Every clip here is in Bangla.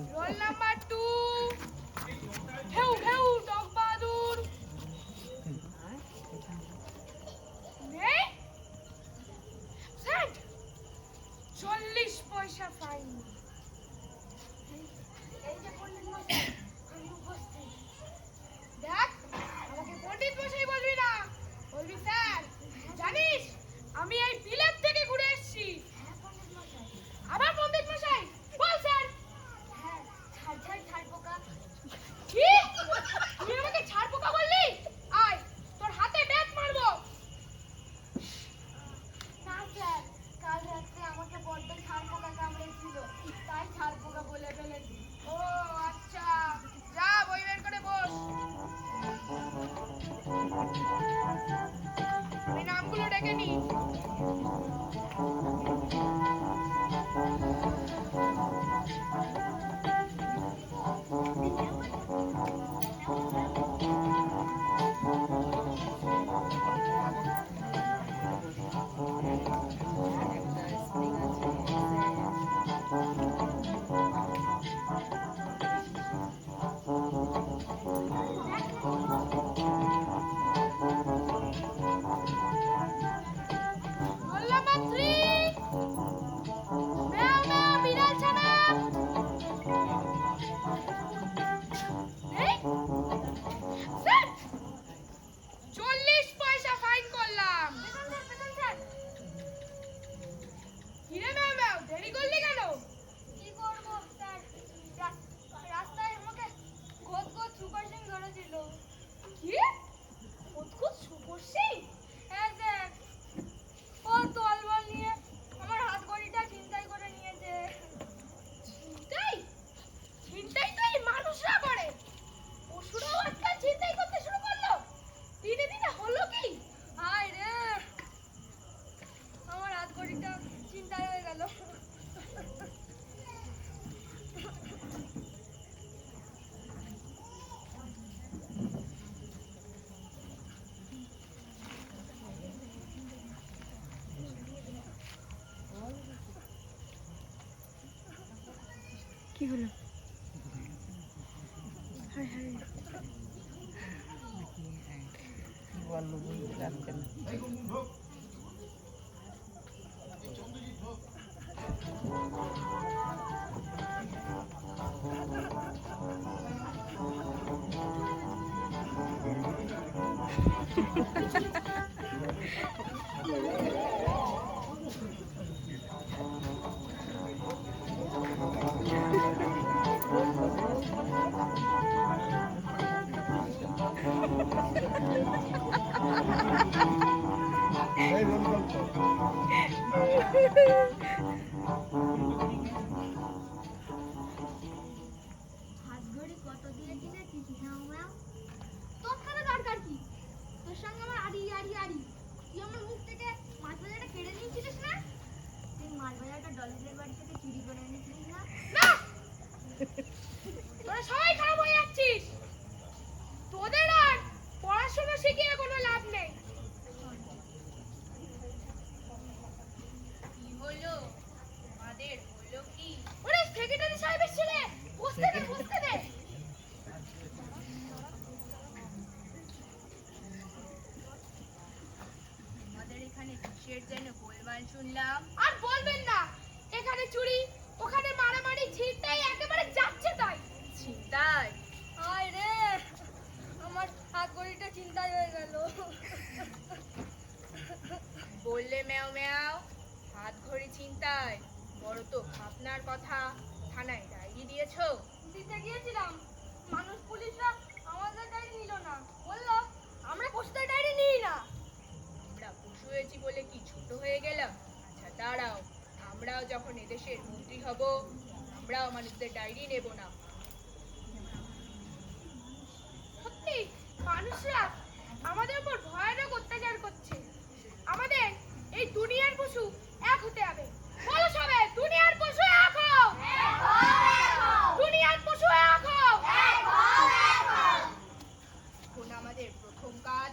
Roll number 2. Heu, heu, dog bahadur. নেই? স্যার 40 পয়সা ফাইন। এই যে পণ্ডিত মশাই, আমি উপস্থিত। দেখ, আমাকে পণ্ডিত মশাই বলবি না, বলবি স্যার। জানিস আমি এই বিলেত থেকে ঘুরে এসেছি। হ্যাঁ পণ্ডিত মশাই। আবার পণ্ডিত মশাই, বল স্যার। হ্যাঁ, ছাড় পোকা। কি? তুই আমাকে ছাড় পোকা বললি? আয়, তোর হাতে ব্যাট মারবো। না স্যার, কাল রাতে আমাকে বড্ড ছাড় পোকা কামড়েছিল, তাই ছাড় পোকা বলে ফেলেছি। ও আচ্ছা, যা বই বের করে বস। আমি নামগুলো ডেকে নি। Roll number 3. Meow meow বিড়াল ছানা। এই, স্যার 40 পয়সা ফাইন করলাম। কিরে ম্যাও ম্যাও, দেরি করলি কেন? কি করব স্যার, রাস্তায় আমাকে খোঁজ সুপার সিং ধরেছিল। কি? খোঁজ সুপার সিং? হ্যাঁ স্যার, ও তলবল নিয়ে আমার হাত ঘড়িটা ছিনতাই করে নিয়েছে। ছিনতাই? ছিনতাই তো এই মানুষরা করে, পশুরাও আজকাল ছিনতাই করতে শুরু করলো। দিনে দিনে হলো কি? হায় রে, আমার হাত ঘড়িটা ছিনতাই হয়ে গেল। কি হলো? হায় হায়, হাত ঘড়ি কত দিয়ে কিনেছিস ম্যাও ম্যাও? তোর খানে দরকার কি? তোর সঙ্গে আমার আড়ি তুই আমার মুখ থেকে মাছ ভাজাটা কেড়ে নিয়েছিলিস না? তুই মাছ ভাজাটা ডলিদের বাড়ি থেকে চুরি করে এনেছিলিস না? না, তোরা সবাই খারাপ হয়ে যাচ্ছিস। তোদের আর পড়াশোনা শিখিয়ে কোনো লাভ নেই। কি হলো আমাদের, হলো কি? ওরে সেক্রেটারি সাহেব এসেছিলে, বসতে দে। আমাদের এখানে কিসের যেন গোলমাল শুনলাম। আর বলবেন না, এখানে চুরি, ওখানে মারামারি, ছিনতাই একেবারে যাচ্ছে তাই। ছিনতাই? হায় রে, আমার হাত ঘড়িটা ছিনতাই হয়ে গেল। বললে ম্যাও ম্যাও, হাত ঘড়ি ছিনতাই, বড় তো ভাবনার কথা। থানায় ডায়েরি দিয়েছো? দিতে গিয়েছিলাম, মানুষ পুলিশরা আমাদের ডায়েরি নিল না, বললো আমরা পশুদের ডায়েরি নিই না। আমরা পশু হয়েছি বলে কি ছোট হয়ে গেলাম? আচ্ছা দাঁড়াও, আমরাও যখন এদেশের মন্ত্রী হব, আমরাও মানুষদের ডায়েরি নেব না। সত্যি মানুষরা আমাদের উপর ভয়ানক অত্যাচার করছে। আমাদের এই দুনিয়ার পশু এক হতে হবে। বলো সবাই, দুনিয়ার পশু এক হও। দুনিয়ার পশু এক হও। এখন আমাদের প্রথম কাজ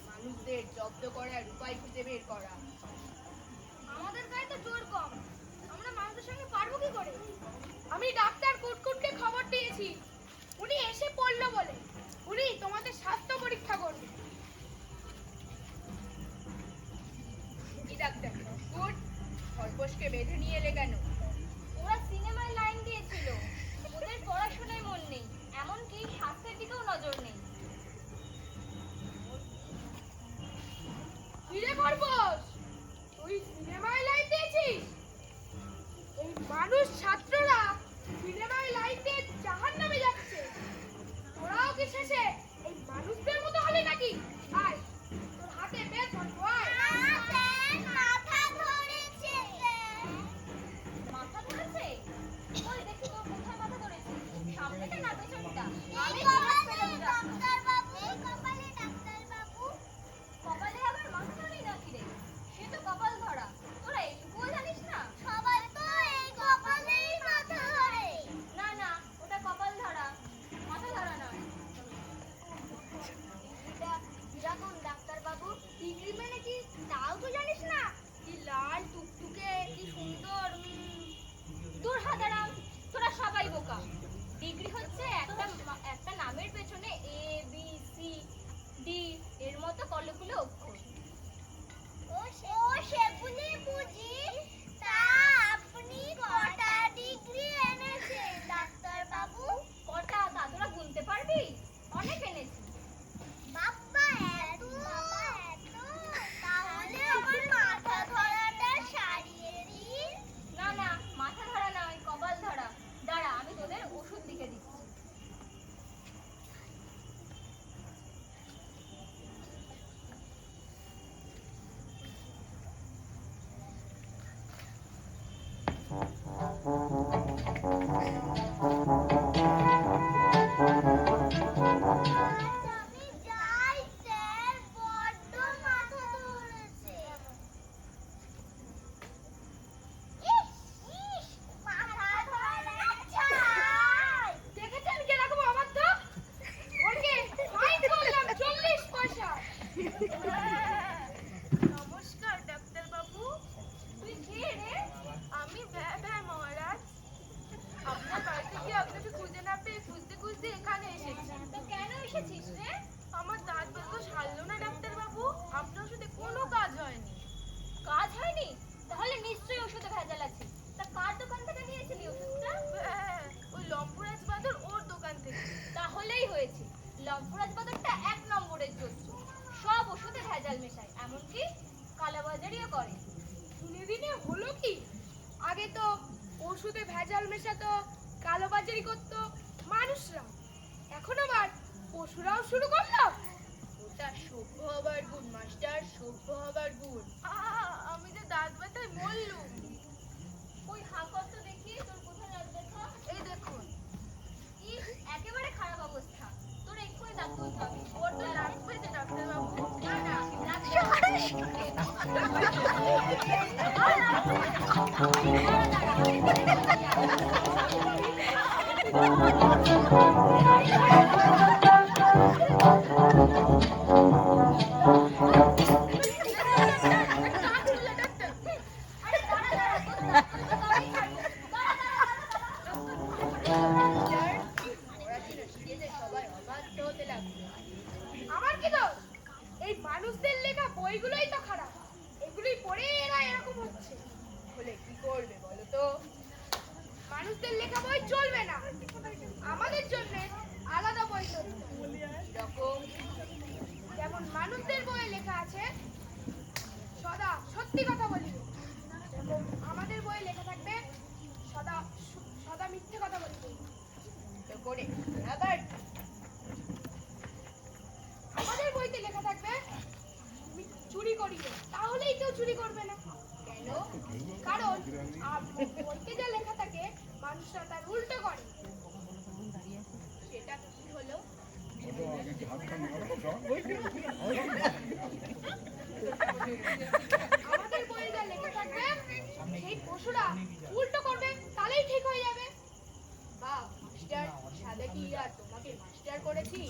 মানুষদের জব্দ করার উপায় খুঁজে বের করা। আমাদের গায়ে তো জোর কম, আমরা মানুষের সঙ্গে পারবো কি করে? আমি ডাক্তার কুটকুট দিয়েছি। উনি এসে পড়লো বলে উনি তোমাদের স্বাস্থ্য পরীক্ষা করবে। কি ডাক্তার গুড, খরগোশকে বেঁধে নিয়ে এলে কেন? ওরা সিনেমায় লাইন দিয়েছিল, ওদের পড়াশোনায় মন নেই, এমনকি স্বাস্থ্যের দিকেও নজর নেই। কিরে খরগোশ, তুই সিনেমায় লাইন দিয়েছিস? এই মানুষ ছাত্ররা সিনেমায় লাইন দিয়ে জাহান্নামে যাচ্ছে, তোরাও কি শেষে এই মানুষদের মতো হলি নাকি? আয় তোর হাতে বের করবো। মাথা ধরেছে? ওই দেখি তোর কোথায় মাথা ধরেছে, সামনেটা না পেছনটা? কপালে আবার মাথা ধরেই নাকি রে? সে তো কপাল ধরা, তোরা এইটুকুও জানিস না? না না, ওটা কপাল ধরা, মাথা ধরা নয়। কিরকম ডাক্তার বাবু? ডিগ্রি মানে কি তাও তো জানিস না? কি লাল টুকটুকে, কি সুন্দর। দূর হাজারাম, তোরা সবাই বোকা। ডিগ্রি হচ্ছে একটা নামের পেছনে এ বি সি ডি এর মতো কতগুলো অক্ষর। সেগুলি বুঝি। তা আপনি কটা ডিগ্রি এনেছেন ডাক্তার বাবু? কটা তা তোরা গুনতে পারবি? অনেক এনেছি। বাবা এত, তাহলে আমার মাথা ধরাটা সারিয়ে দিন। না না, মাথা ধরা নয়, কপাল ধরা। দাঁড়া, আমি তোদের ওষুধ লিখে দিচ্ছি। দেখেছেন কিরকম অবাধ্য? ওকে ফাইন করলাম 40 পয়সা। নমস্কার ডাক্তার বাবু। তুই কে রে? আমি ভ্যা মহারাজ। আপনার বাড়ি থেকে আপনাকে খুঁজে না পেয়ে খুঁজতে খুঁজতে এখানে এসেছি। তো কেন এসেছিস রে? আমার দাঁত তো সারলো না ডাক্তার বাবু, আপনার সাথে কোনো কাজ হয়নি। কাজ হয়নি? তাহলে নিশ্চয়ই ওষুধে ভেজাল আছে। তা কার দোকান থেকে নিয়েছিলি ওষুধটা? ওই লম্পুরাজ বাদর ওর দোকান থেকে। তাহলেই হয়েছে, লম্পুরাজ বাদরটা 1 নম্বরের জোচ্চ। সব ওষুধে ভেজাল মেশায়, এমনকি কালাবাজারিও করে। দিনে দিনে হলো কি, আগে তো ওষুধে ভেজাল মেশাতো, কালোবাজারি করতো মানুষরা, এখন আবার পশুরাও শুরু করলো। ওটা সভ্য হবার গুণ মাস্টার, সভ্য হবার গুণ। আমি যে দাঁত ব্যথায় মরলুম। ওই হাঁকর তো দেখি, তোর কোথায় দাঁত ব্যথা? এই দেখুন। ইস, একেবারে খারাপ অবস্থা। তোর এক্ষুনি দাঁত তুলতে হবে। ওর তো লাগবে যে ডাক্তার বাবু। না না, সবাই অবাধ্য হতে লাগলো। আমার কি দোষ? এই মানুষদের লেখা বইগুলোই তো খারাপ, এগুলোই পড়ে এরা এরকম হচ্ছে। বলে কি করবে বলো তো? মানুষদের লেখা বই চলবে না, আমাদের জন্য আলাদা বই চলবে। এরকম যেমন মানুষদের বইয়ে লেখা আছে সদা সত্যি কথা বলিবে, এবং আমাদের বইয়ে লেখা থাকবে সদা সদা মিথ্যে কথা বলিবে। তো করে আবার আমাদের বইতে লেখা থাকবে চুরি করিবে, তাহলেই কেউ চুরি করবে না। কেন? কারণ বইতে যা লেখা থাকে মানুষরা তার উল্টো করে। সেটা কি হলো? আমাদের বইয়ে যা লেখা থাকবে সেই পশুরা উল্টো করবে, তাহলেই ঠিক হয়ে যাবে। বাহ মাস্টার, সাদা কি আর তোমাকে মাস্টার করেছি?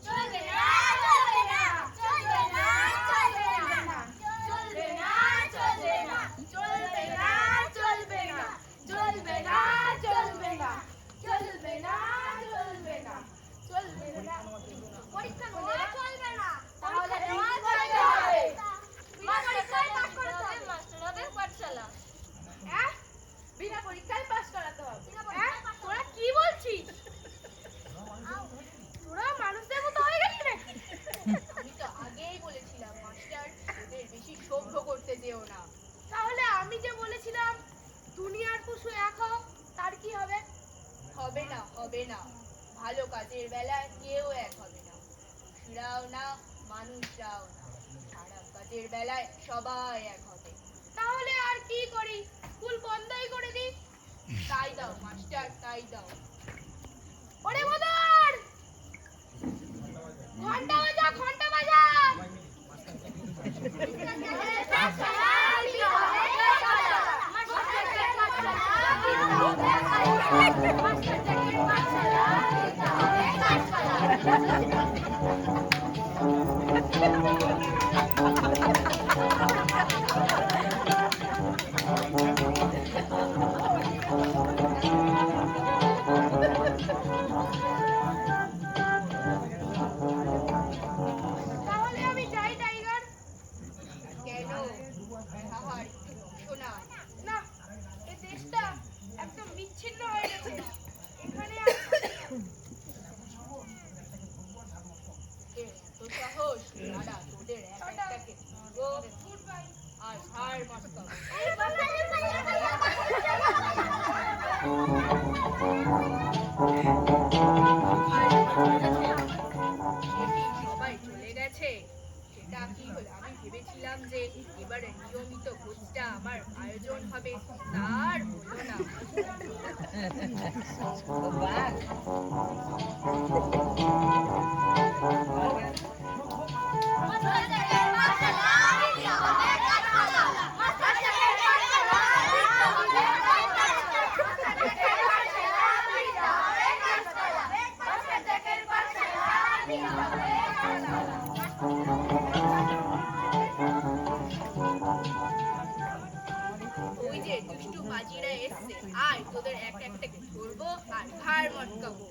চলবে না, চলবে না, চলবে না, চলবে না। ফুলরাও না, মানুষরাও না। খারাপ কাজের বেলায় সবাই এক হবে। তাহলে আর কি করি? স্কুল বন্ধই করে দিই। তাই দাও মাস্টার, তাই দাও। ওরে মদন! ঘন্টা বাজা, ঘন্টা বাজা! তাহলে আমি যাই টাইগার। কেন? আহার একটু শোনা। না, এই দেশটা একদম বিচ্ছিন্ন হয়ে গেছে। এখানে আর এত সাহস, দাঁড়া তোদের এক একটাকে ধরবো গুডবাই। আর হাড় মটকাবো। সেটি সবাই চলে গেছে। সেটা কি হলো? আমি ভেবেছিলাম যে এবারে নিয়মিত ভোজটা আমার আয়োজন হবে, তার হলো না। ওই যে দুষ্টু মাঝিরা এসছে, আয় তোদের এক একটাকে ধরবো আর ঘাড় মটকাবো।